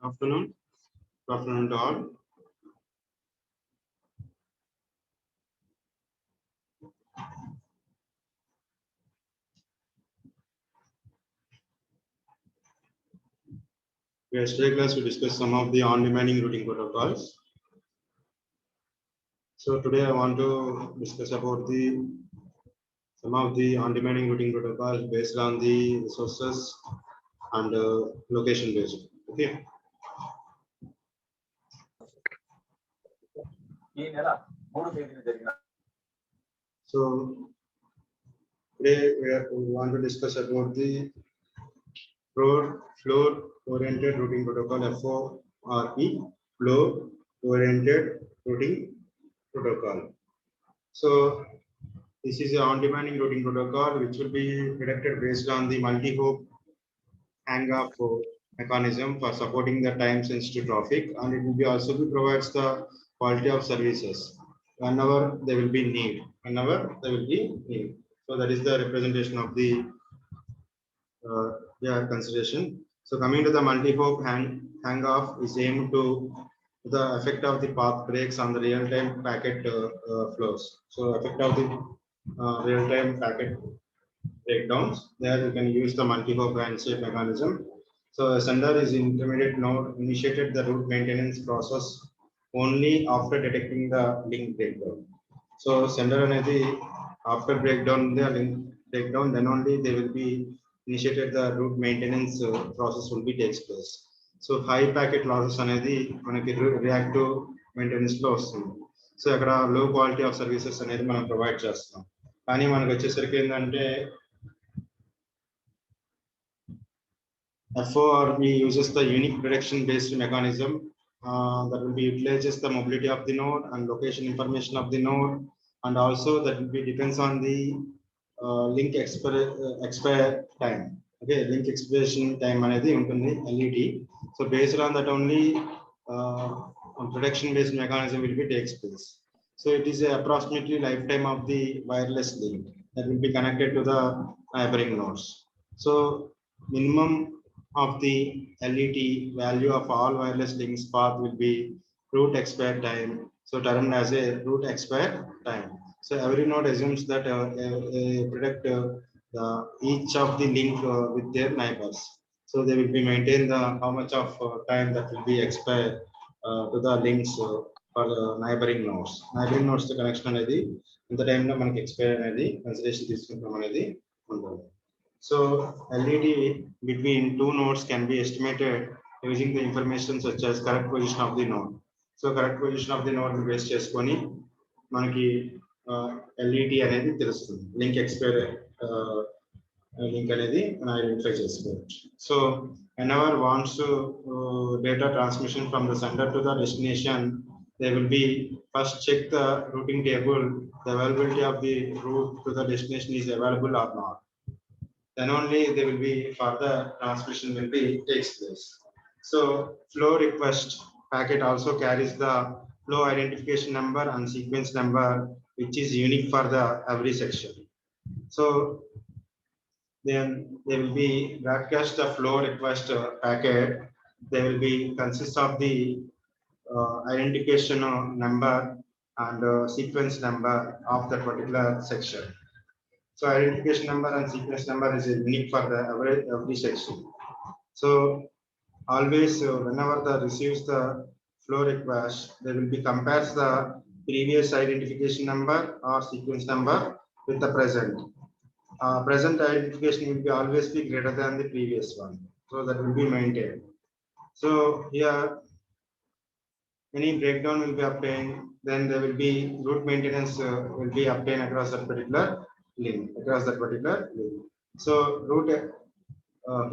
Afternoon. Good afternoon to all. Yesterday class we discussed some of the on-demanding routing protocols. So today I want to discuss about some of the on-demanding routing protocols based on the resources and location based. Okay. So today we want to discuss about the floor-oriented routing protocol, FORP, floor-oriented routing protocol. So this is an on-demanding routing protocol which will be predicted based on the multi-hop hang-off mechanism for supporting the time-sensitive traffic, and it will be also provides the quality of services whenever they will be need. So that is the representation of the consideration. So coming to the multi-hop hang-off is aimed to the effect of the path breaks on the real-time packet flows. So effect of the real-time packet breakdowns. There you can use the multi-hop handshake mechanism. So a sender is intermediate node initiated the route maintenance process only after detecting the link breakdown. So sender అనేది after breakdown the link breakdown, then only they will be initiated the route maintenance process will be takes place. So high packet losses అనేది మనకి reactive maintenance లో వస్తుంది. So అక్కడ low quality of services అనేది మనం provide చేస్తున్నాం. కానీ మనకు వచ్చేసరికి ఏంటంటే FORP uses the unique prediction based mechanism that will be utilizes the mobility of the node and location information of the node, and also that will be depends on the link expire time. Okay, link expiration time అనేది ఉంటుంది LET. So based on that only prediction based mechanism will be takes place. So it is a approximately lifetime of the wireless link that will be connected to the neighboring nodes. So minimum of the LET value of all wireless links path will be route expire time. So termed as a route expire time. So every node assumes that predict each of the link with their neighbors. So they will be maintain the how much of time that will be expire to the links for neighboring nodes. Neighboring nodes the connection అనేది ఇంత టైంలో మనకి expire అనేది consideration తీసుకుంటాం అనేది ఉంటుంది. So LET between two nodes can be estimated using the information such as correct position of the node. So correct position of the node base చేసుకొని మనకి LET అనేది తెలుస్తుంది. లింక్ ఎక్స్పైర్ లింక్ అనేది మనం ఐడెంటిఫై చేసుకోవచ్చు. So whenever wants to data transmission from the sender to the destination, they will be first check the routing table, the availability of the route to the destination is available or not. Then only they will be further transmission will be takes place. So flow request packet also carries the flow identification number and sequence number, which is unique for the every section. So then they will be broadcast the flow request packet. They will be consist of the identification number and sequence number of that particular section. So identification number and sequence number is unique for the every section. So always whenever the receives the flow request, they will be compares the previous identification number or sequence number with the present. Present identification will be always be greater than the previous one. So that will be maintained. So here any breakdown will be obtained, then there will be route maintenance will be obtained across that particular link. So route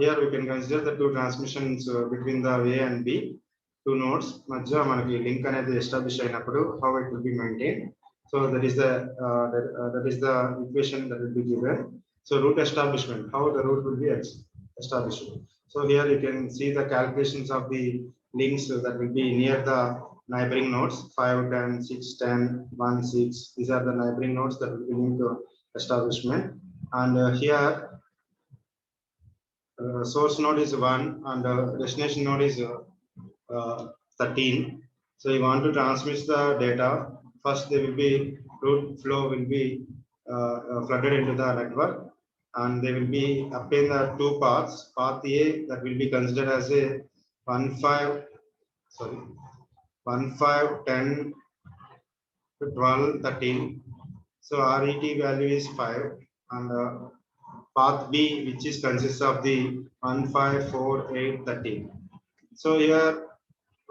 here we can consider the two transmissions between the A and B, two nodes. మధ్య మనకి link అనేది establish అయినప్పుడు how it will be maintained. So that is the equation that will be given. So route establishment, how the route will be established. So here you can see the calculations of the links that will be near the neighboring nodes 5, 10, 6, 10, 1, 6. These are the neighboring nodes that will be linked to establishment. And here source node is 1 and destination node is 13. So you want to transmit the data. First, there will be root flow will be flooded into the network, and they will be obtain the two paths. Path A that will be considered as a 15, sorry, 15, 10 to 12, 13. So RET value is 5, and path B, which is consists of the 1, 5, 4, 8, 13. So here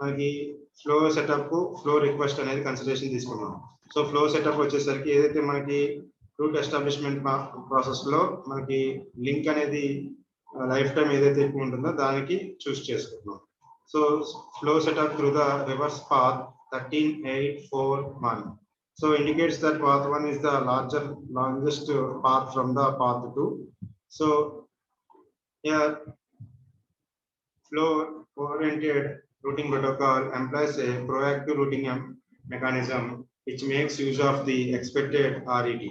మనకి flow setup flow request అనేది consideration తీసుకున్నాం. So flow setup వచ్చేసరికి ఏదైతే మనకి route establishment process లో మనకి link అనేది life time ఏదైతే ఎక్కువ ఉంటుందో దానికి చూస్ చేసుకుంటున్నాం. So flow setup through the reverse path 13, 8, 4, 1. So indicates that path 1 is the longest path from the path 2. So here flow oriented routing protocol employs a proactive routing mechanism which makes use of the expected RET.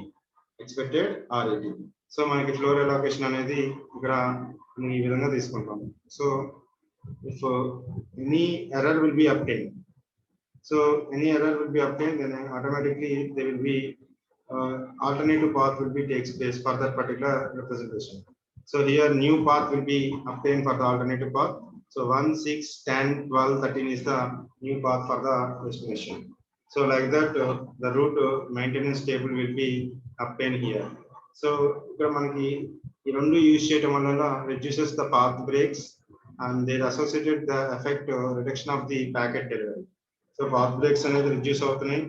So మనకి flow relocation అనేది ఇక్కడ ఈ విధంగా తీసుకుంటాం. So if any error will be obtained, then automatically there will be alternative path will be takes place for that particular representation. So here new path will be obtained for the alternative path. So 1, 6, 10, 12, 13 is the new path for the destination. So like that, the route maintenance table will be obtained here. So ఇక్కడ మనకి ఈ రెండు use చేయడం వల్ల reduces the path breaks and they associated the effect reduction of the packet delivery. So path breaks అనేది reduce అవుతున్నాయి,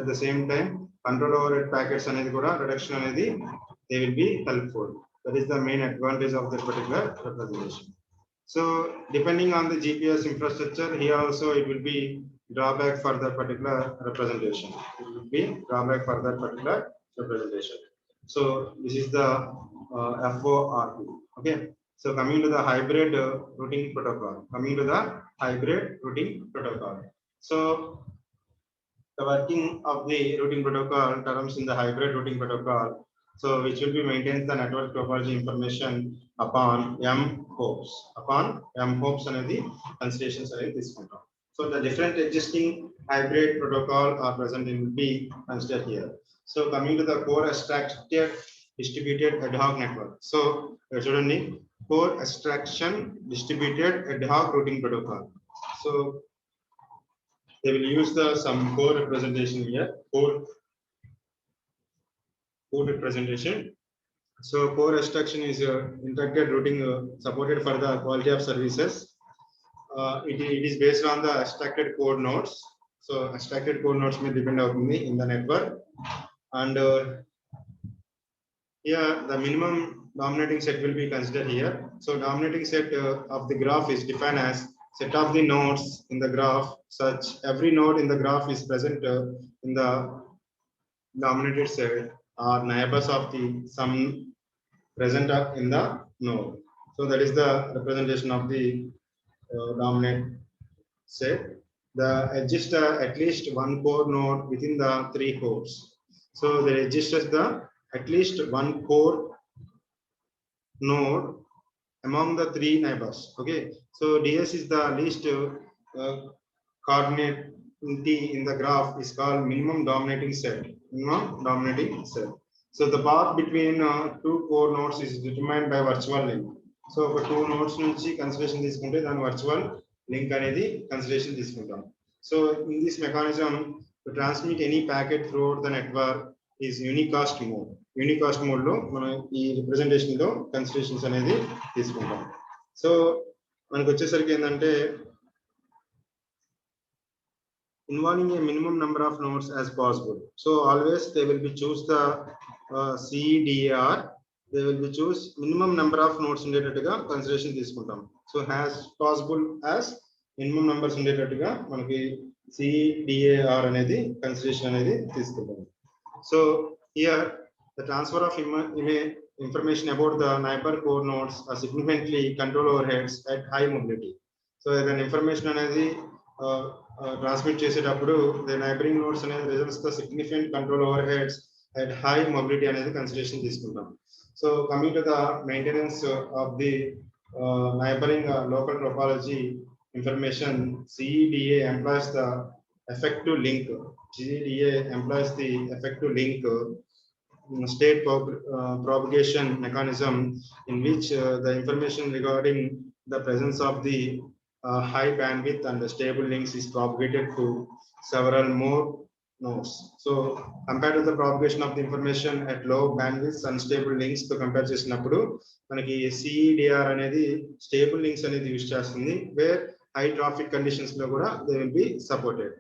at the same time control overhead packets అనేది కూడా reduction అనేది they will be helpful. That is the main advantage of this particular representation. So depending on the GPS infrastructure, here also it will be drawback for that particular representation. It will be drawback for that particular representation. So this is the FORP. Okay. So coming to the hybrid routing protocol. So the working of the routing protocol terms in the hybrid routing protocol. So which will be maintains the network topology information upon M hopes. అనేది considerations అనేది తీసుకుంటాం. So the different existing hybrid protocol are present in will be considered here. So coming to the core abstracted distributed ad hoc network. So చూడండి core abstraction distributed ad hoc routing protocol. So they will use some core representation here. Core representation. So core abstraction is integrated routing supported for the quality of services. It is based on the abstracted code nodes. So abstracted code nodes may depend on me in the network. And here the minimum dominating set will be considered here. So dominating set of the graph is defined as set of the nodes in the graph such every node in the graph is present in the dominated set are neighbors of the some present in the node. So that is the representation of the dominant set. The exists at least one core node within the 3 cores. So there exists the at least one core node among the 3 neighbors. Okay. So DS is the least coordinate in the graph is called minimum dominating set. So the path between 2 core nodes is determined by virtual link. So for 2 nodes nunchi consideration తీసుకుంటే దాని virtual link అనేది consideration తీసుకుంటాం. So in this mechanism to transmit any packet throughout the network is unicast mode. Unicast mode లో మనం ఈ representation లో considerations అనేది తీసుకుంటాం. So మనకు వచ్చేసరికి ఏంటంటే involving a minimum number of nodes as possible. So always they will be choose the CDR. They will be choose minimum number of nodes ఉండేటట్టుగా consideration తీసుకుంటాం. So as possible as minimum numbers ఉండేటట్టుగా మనకి CDAR అనేది consideration అనేది తీసుకుంటాం. So here the transfer of information about the neighbor core nodes are significantly control overheads at high mobility. So the information అనేది transmit చేసేటప్పుడు the neighboring nodes అనేది results the significant control overheads at high mobility అనేది consideration తీసుకుంటాం. So coming to the maintenance of the neighboring local topology information, CEDA employs the effective link. CEDA employs the effective link state propagation mechanism in which the information regarding the presence of the high bandwidth and the stable links is propagated to several more nodes. So compared to the propagation of the information at low bandwidths and stable links to compare చేసినప్పుడు మనకి CEDR అనేది stable links అనేది use చేస్తుంది where high traffic conditions లో కూడా they will be supported.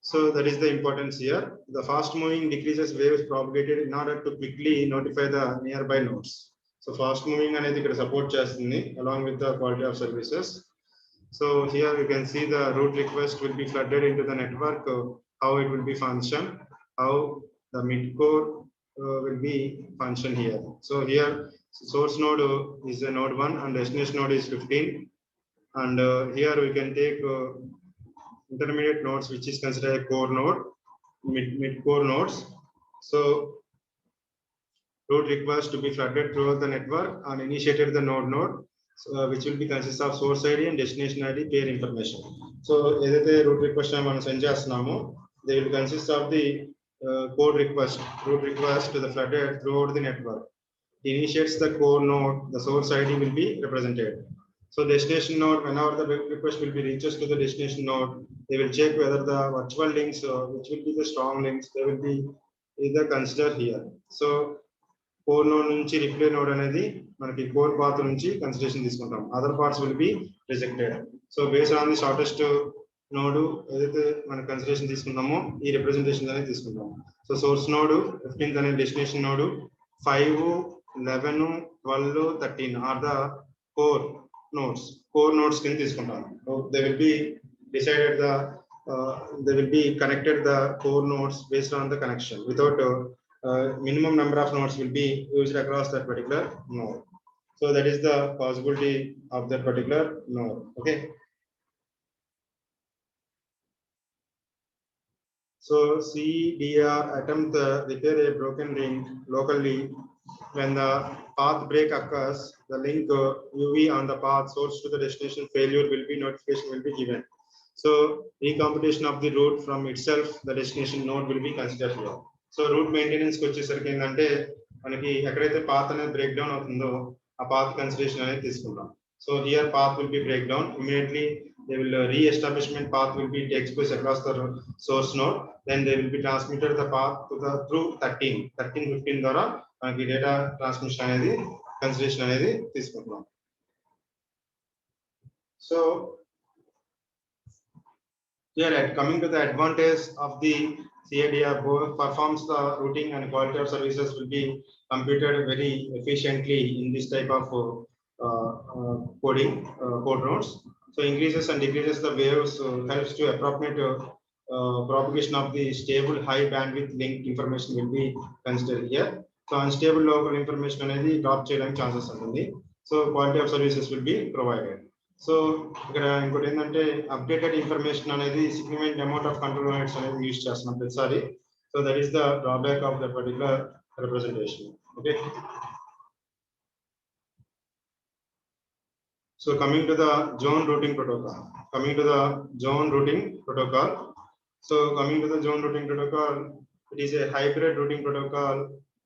So that is the importance here. The fast moving decreases waves propagated in order to quickly notify the nearby nodes. So fast moving అనేది ఇక్కడ support చేస్తుంది along with the quality of services. So here you can see the route request will be flooded into the network, how it will be function, how the mid-core will be function here. So here source node is a node 1 and destination node is 15. And here we can take intermediate nodes, which is considered a core node, mid-core nodes. So route request to be flooded throughout the network and initiated the node, which will be consist of source ID and destination ID pair information. So either route request మనం send చేస్తున్నాము, they will consist of the code request, route request to the flooded throughout the network. It initiates the core node, the source ID will be represented. So destination node, whenever the request will be reaches to the destination node, they will check whether the virtual links, which will be the strong links, they will be either considered here. So core node నుంచి reply node అనేది మనకి core path నుంచి consideration తీసుకుంటాం, other parts will be rejected. So based on the shortest node ఏదైతే మన consideration తీసుకుంటామో ఈ representation అనేది తీసుకుంటాం. సో సోర్స్ నోడ్ 15th అనే destination node 5, 11, 12, 13 are the core nodes కింద తీసుకుంటాం. They will be decided they will be connected the core nodes based on the connection without minimum number of nodes will be used across that particular node. So that is the possibility of that particular node. Okay. So CDR attempt repair a broken link locally. When the path break occurs, the link UV on the path source to the destination failure will be notification will be given. So recomputation of the route from itself, the destination node will be considered here. So route maintenance కి వచ్చేసరికి ఏంటంటే మనకి ఎక్కడైతే path అనేది break down అవుతుందో ఆ path consideration అనేది తీసుకుంటాం. So here path will be break down immediately. They will re-establishment path will be takes place across the source node. Then they will be transmitted the path to the through 13, 15 ద్వారా మనకి data transmission అనేది consideration అనేది తీసుకుంటాం. So here coming to the advantage of the CADR, both performs the routing and quality of services will be computed very efficiently in this type of code nodes. So increases and decreases the waves, helps to approximate propagation of the stable high bandwidth link information will be considered here. So unstable local information అనేది drop చేయడానికి chances ఉంటుంది. So quality of services will be provided. So ఇక్కడ ఇంకోటి ఏంటంటే updated information అనేది significant amount of control units అనేది use చేస్తున్నాం ప్రతిసారి. So that is the drawback of that particular representation. Okay. So coming to the zone routing protocol. So coming to the zone routing protocol, it is a hybrid routing protocol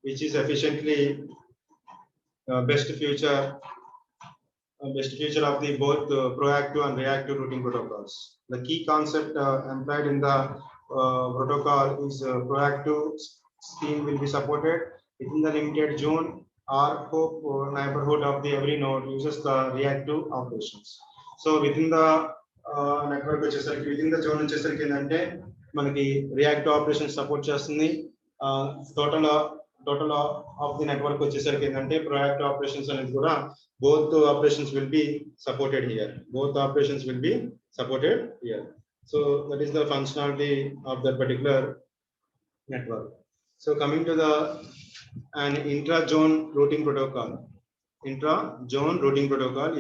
which is efficiently best feature of the both proactive and reactive routing protocols. The key concept employed in the protocol is proactive scheme will be supported within the limited zone or neighborhood of the every node uses the reactive operations. So within the network వచ్చేసరికి within the zone వచ్చేసరికి ఏంటంటే మనకి reactive operations support చేస్తుంది. Total of the network వచ్చేసరికి ఏంటంటే proactive operations అనేది కూడా both operations will be supported here. So that is the functionality of that particular network. So coming to the an intra-zone routing protocol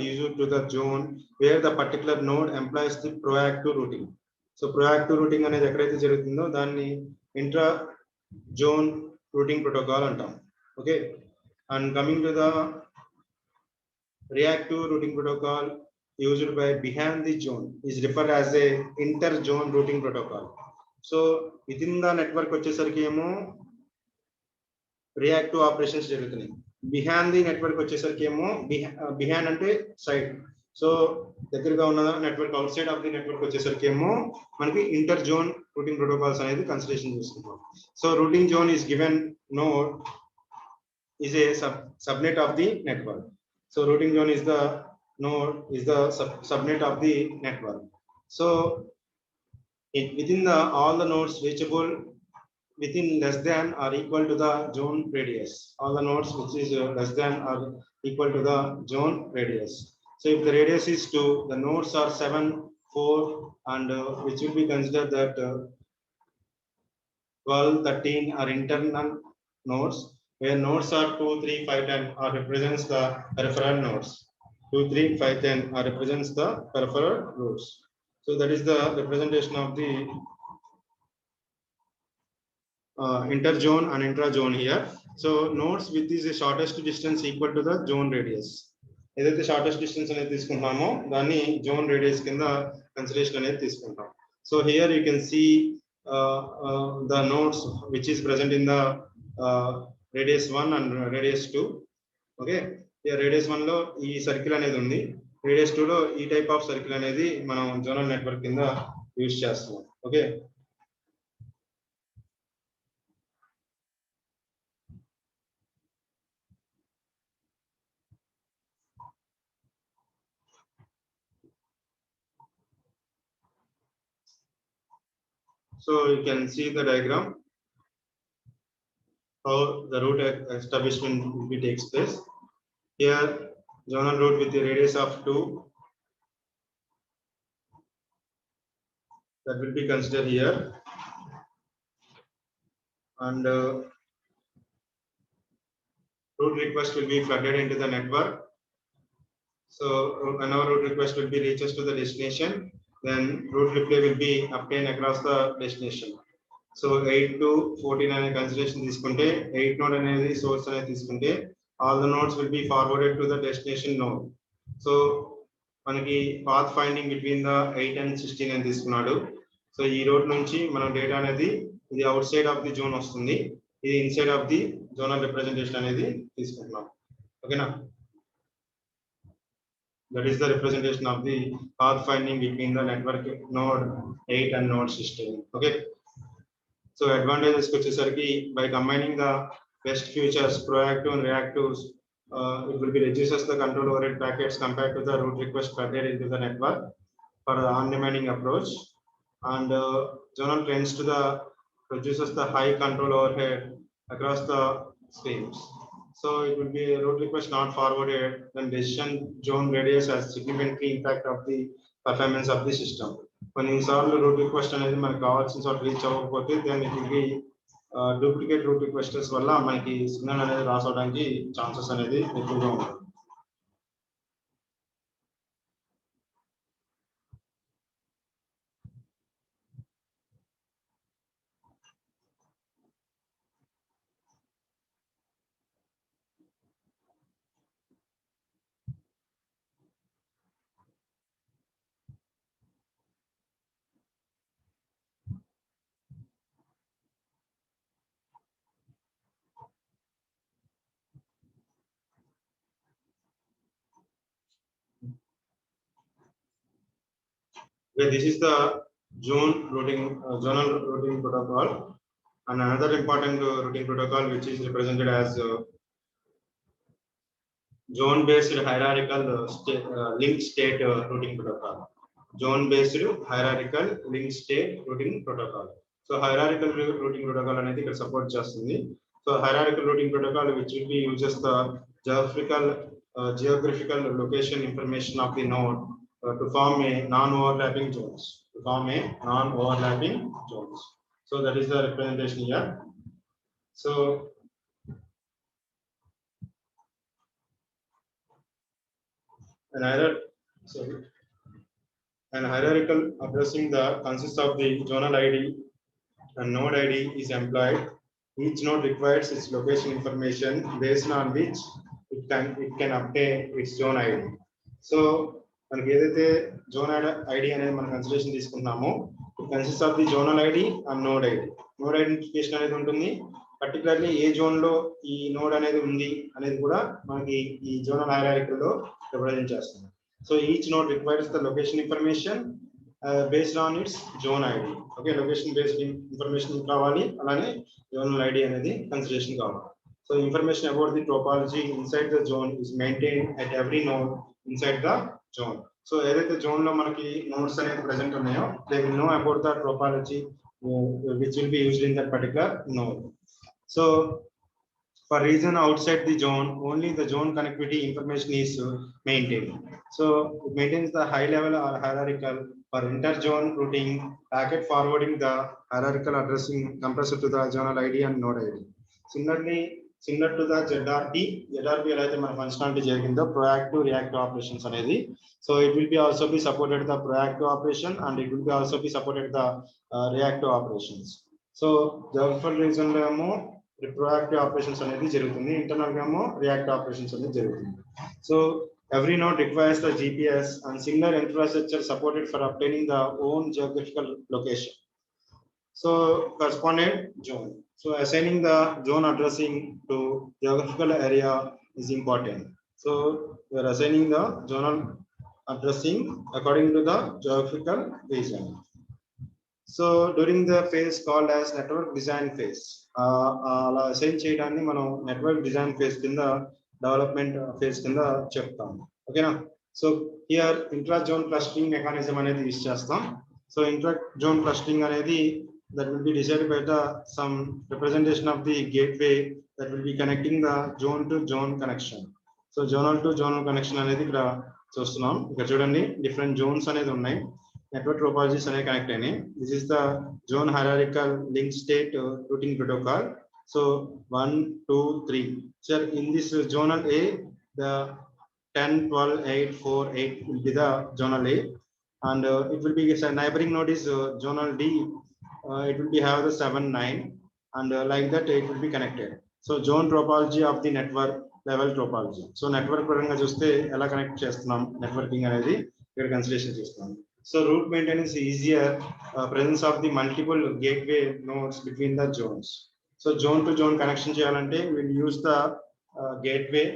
is used to the zone where the particular node employs the proactive routing. So proactive routing అనేది ఎక్కడైతే జరుగుతుందో దాన్ని intra-zone routing protocol అంటాం. Okay. And coming to the reactive routing protocol used by behind the zone is referred as a inter-zone routing protocol. So within the network వచ్చేసరికి ఏమో reactive operations జరుగుతున్నాయి. Behind the network వచ్చేసరికి ఏమో behind అంటే side. So దగ్గరగా ఉన్న network outside of the network వచ్చేసరికి ఏమో మనకి ఇంటర్ జోన్ రూటింగ్ ప్రోటోకాల్స్ అనేది కన్సిడరేషన్ చేసుకుంటాం. So routing zone is given node is a subnet of the network. So routing zone is the node is the subnet of the network. So within the all the nodes reachable within less than or equal to the zone radius. All the nodes which is less than or equal to the zone radius. So if the radius is 2, the nodes are 7, 4, and which will be considered that 12, 13 are internal nodes, where nodes are 2, 3, 5, 10 are represents the peripheral nodes. 2, 3, 5, 10 are represents the peripheral nodes. So that is the representation of the interzone and intrazone here. So nodes with is the shortest distance equal to the zone radius. ఏదైతే shortest distance అనేది తీసుకుంటామో దాన్ని zone radius కింద consideration అనేది తీసుకుంటాం. So here you can see the nodes which is present in the radius 1 and radius 2. Okay, here radius 1 లో ఈ circle అనేది ఉంది, radius 2 లో ఈ టైప్ ఆఫ్ సర్కిల్ అనేది మనం జోనల్ నెట్వర్క్ కింద యూజ్ చేస్తున్నాం. Okay, so you can see the diagram how the route establishment will be takes place. Here zonal route with the radius of 2 that will be considered here, and route request will be flooded into the network. So whenever route request will be reaches to the destination, then route replay will be obtained across the destination. So 8 to 14 అనే consideration తీసుకుంటే 8 node అనేది source అనేది తీసుకుంటే all the nodes will be forwarded to the destination node. So మనకి path finding between the 8 and 16 అని తీసుకున్నాడు. So ఈ road నుంచి మనం డేటా అనేది ఇది out side of the zone వస్తుంది, ఇది inside of the zonal representation అనేది తీసుకుంటున్నాం. ఓకేనా, that is the representation of the path finding between the network node 8 and node 16. Okay, so advantages వచ్చేసరికి by combining the best features proactive and reactives, it will be reduces the control overhead packets compared to the route request flooded into the network for the on-demanding approach, and zonal tends to the reduces the high control overhead across the streams. So it will be a route request not forwarded, then decision zone radius has significantly impact of the performance of the system. కొన్నిసార్లు route request అనేది మనకు కావాల్సిన చోట reach అవ్వకపోతే then it will be duplicate route requesters వల్ల మనకి signal అనేది loss అవడానికి ఛాన్సెస్ అనేది ఎక్కువగా ఉంటుంది. Okay, this is the zonal routing protocol, and another important routing protocol which is represented as zone based hierarchical linked state routing protocol. Zone based hierarchical linked state routing protocol. So hierarchical routing protocol అనేది ఇక్కడ support చేస్తుంది. So hierarchical routing protocol which will be uses the geographical location information of the node to form a non-overlapping zones. So that is the representation here. So an hierarchical addressing the consists of the zonal ID and node ID is employed. Each node requires its location information based on which it can obtain its zone ID. So మనకి ఏదైతే zone ID అనేది మనం consideration తీసుకుంటున్నామో it consist of the zonal ID and node ID. Node identification అనేది ఉంటుంది. Particularly ఏ zone లో ఈ node అనేది ఉంది అనేది కూడా మనకి ఈ జోనల్ హైరార్కీ లో రిప్రజెంట్ చేస్తుంది. So each node requires the location information based on it's zone ID. Okay, location based information కావాలి, అలానే జోనల్ ఐడి అనేది కన్సిడరేషన్ కావాలి. So information about the topology inside the zone is maintain at every node inside the zone. So ఏదైతే zone లో మనకి nodes అనేది present ఉన్నాయో they will know about the topology which will be used in that particular node. So for region outside the zone, only the zone connectivity information is maintained. So it maintains the high level or hierarchical for inter-zone routing, packet forwarding the hierarchical addressing compressor to the zonal ID and node ID. Similar to the ZRP ఎలా అయితే మన functionality జరిగిందో proactive reactive operations అనేది. So it will be also be supported the proactive operation and it will be also be supported the reactive operations. So geographical region లో ఏమో proactive operations అనేది జరుగుతుంది, internal గా ఏమో reactive operations అనేది జరుగుతుంది. So every node requires the GPS and similar infrastructure supported for obtaining the own geographical location. So correspondent zone. So assigning the zone addressing to geographical area is important. So we are assigning the zonal addressing according to the geographical region. So during the phase called as network design phase, అలా assign చేయడాన్ని మనం network design phase కింద development phase కింద చెప్తాం. ఓకేనా? So here intra zone clustering mechanism అనేది use చేస్తాం. So intra zone clustering అనేది that will be decided by the some representation of the gateway that will be connecting the zone to zone connection. So zonal to zonal connection అనేది ఇక్కడ చూస్తున్నాం. ఇక్కడ చూడండి different zones అనేది ఉన్నాయి, network topologies అనేవి connect అయినాయి. This is the zone hierarchical link state routing protocol. So 1 2 3. So in this zonal A, the 10 12 8 4 8 will be the zonal A, and it will be a neighboring node is zonal D. It will be have the 7 9 and like that it will be connected. So zone topology of the network level topology. So network పరంగా చూస్తే ఎలా connect చేస్తున్నాం networking అనేది ఇక్కడ consideration చేస్తున్నాం. So route maintenance is easier, presence of the multiple gateway nodes between the zones. So zone to zone connection చేయాలంటే we will use the gateway,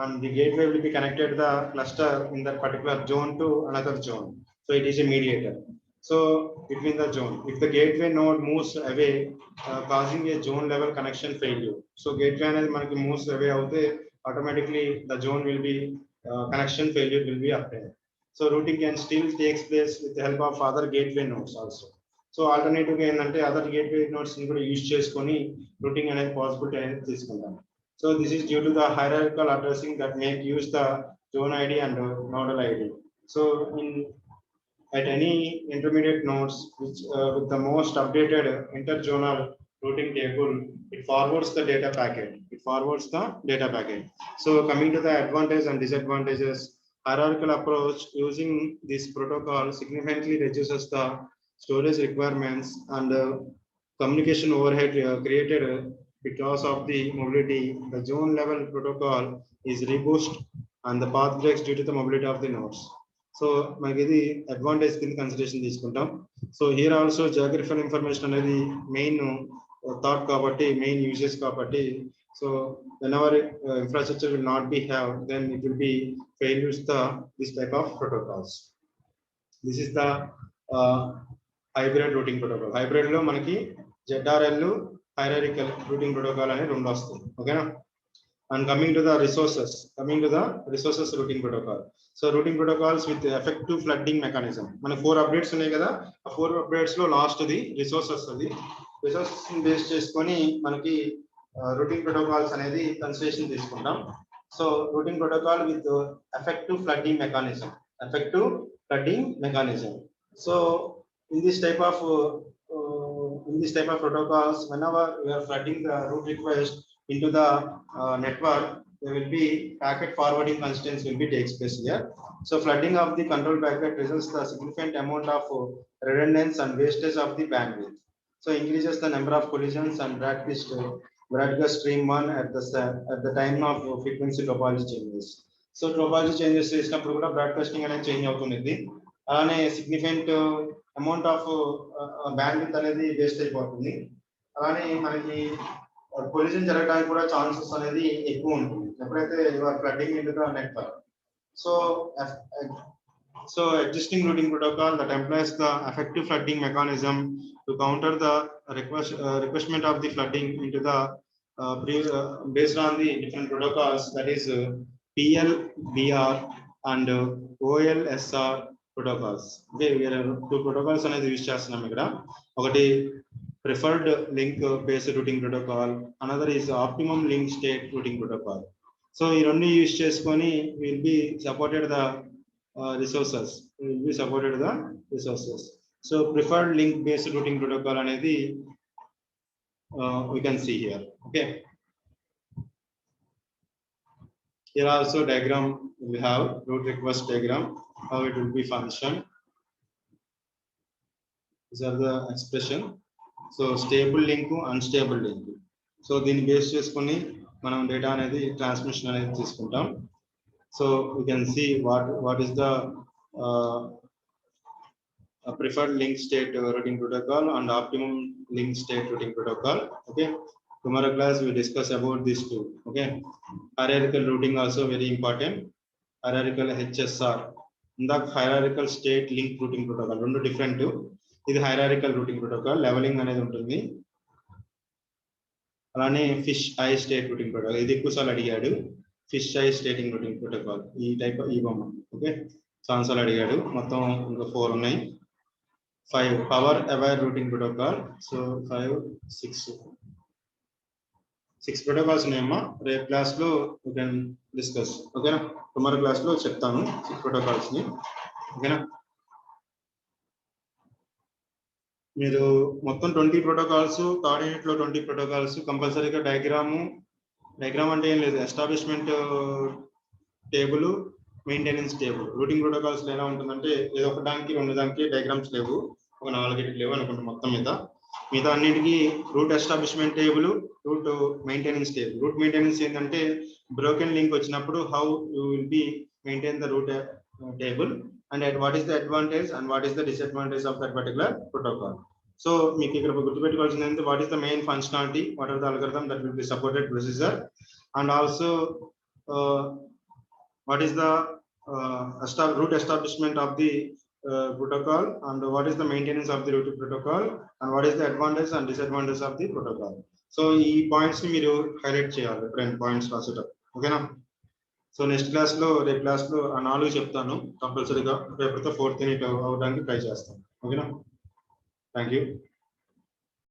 and the gateway will be connected the cluster in that particular zone to another zone. So it is a mediator. So between the zone, if the gateway node moves away, causing a zone level connection failure. So gateway అనేది మనకి moves away అవుతే automatically the zone will be connection failure will be obtained. So routing can still takes place with the help of other gateway nodes also. So alternative ఏంటంటే other gateway nodes ని కూడా use చేసుకొని routing అనేది possibility అనేది తీసుకుంటాం. So this is due to the hierarchical addressing that make use the zone ID and nodal ID. So in at any intermediate nodes which with the most updated interzonal routing table, it forwards the data packet. So coming to the advantages and disadvantages, hierarchical approach using this protocol significantly reduces the storage requirements and communication overhead created because of the mobility. The zone level protocol is robust and the path breaks due to the mobility of the nodes. So మనకి ఇది advantage కింద consideration తీసుకుంటాం. So here also geographical information అనేది main thought కాబట్టి, main uses కాబట్టి, so whenever infrastructure will not be have, then it will be failures the this type of protocols. This is the hybrid routing protocol. Hybrid లో మనకి ZRL hierarchical routing protocol అనే రెండు వస్తాయి. ఓకేనా? And coming to the resources routing protocol. So routing protocols with effective flooding mechanism. మన 4 updates ఉన్నాయి కదా, ఆ 4 updates లో లాస్ట్ ది రిసోర్సెస్ బేస్ చేసుకొని మనకి routing protocols అనేది కన్సిడరేషన్ తీసుకుంటాం. So routing protocol with effective flooding mechanism. So in this type of protocols, whenever we are flooding the route request into the network, there will be packet forwarding constraints will be takes place here. So flooding of the control packet results the significant amount of redundancy and wastage of the bandwidth. So increases the number of collisions and broadcast stream 1 at the time of frequency topology changes. So topology changes చేసినప్పుడు కూడా broadcasting అనేది change అవుతుంది. అలానే significant amount of bandwidth అనేది waste అయిపోతుంది. అలానే మనకి collision జరగడానికి కూడా ఛాన్సెస్ అనేది ఎక్కువ ఉంటుంది ఎప్పుడైతే flooding into the network. So existing routing protocol that employs the effective flooding mechanism to counter the requestment of the flooding into the based on the different protocols, that is PL, BR and OLSR protocols. Okay, we are two protocols అనేది use చేస్తున్నాం ఇక్కడ. ఒకటి preferred link based routing protocol, another is optimum link state routing protocol. So ఈ రెండు use చేసుకొని will be supported the resources. Will be supported the resources. So preferred link based routing protocol అనేది we can see here. Okay, here also diagram we have route request diagram, how it will be function. These are the expression. So stable link, unstable link. So దీన్ని base చేసుకొని మనం data అనేది transmission అనేది తీసుకుంటాం. So we can see what is the preferred link state routing protocol and optimum link state routing protocol. Okay, tomorrow class we discuss about these two. Okay, hierarchical routing also very important. Hierarchical HSR, the hierarchical state link routing protocol రెండు different. ఇది hierarchical routing protocol, leveling అనేది ఉంటుంది. అలానే fish eye state routing protocol, ఇది ఎక్కువసార్లు అడిగాడు. Fish eye stating routing protocol ఈ type ఈ బొమ్మ. ఓకే, ఛాన్సాలు అడిగాడు. మొత్తం ఇంకా 4 ఉన్నాయి. 5 power aware routing protocol. So 5 6 protocols ఉన్నాయమ్మా. రేపు క్లాస్ లో యూ కెన్ డిస్కస్. ఓకేనా, టుమారో క్లాస్ లో చెప్తాను 6 ప్రోటోకాల్స్ ని. ఓకేనా, మీరు మొత్తం 20 ప్రోటోకాల్స్, థర్డ్ యూనిట్ లో 20 ప్రోటోకాల్స్ కంపల్సరీగా డయాగ్రామ్ అంటే ఏం లేదు, establishment table, maintenance table. Routing protocols ఎలా ఉంటుందంటే ఏదో ఒక దానికి 2 దానికి డయాగ్రామ్స్ లేవు, ఒక 4 లేవు అనుకుంటా. మొత్తం మిగతా అన్నిటికీ route establishment table, route maintenance table. Route maintenance ఏంటంటే బ్రోకెన్ లింక్ వచ్చినప్పుడు how you will be maintain the route table and what is the advantage and what is the disadvantage of that particular protocol. So మీకు ఇక్కడ గుర్తుపెట్టుకోవాల్సింది ఏంటంటే what is the main functionality, what are the algorithm that will be supported procedure, and also what is the root establishment of the protocol, and what is the maintenance of the root protocol, and what is the advantage and disadvantage of the protocol. So ఈ points ని మీరు highlight చేయాలి friend, points రాసేటప్పుడు. ఓకేనా, so next class లో, రేపు class లో ఆ 4 చెప్తాను కంపల్సరీగా. రేపటితో 4th యూనిట్ అవడానికి ట్రై చేస్తాను. ఓకేనా, థ్యాంక్ యూ.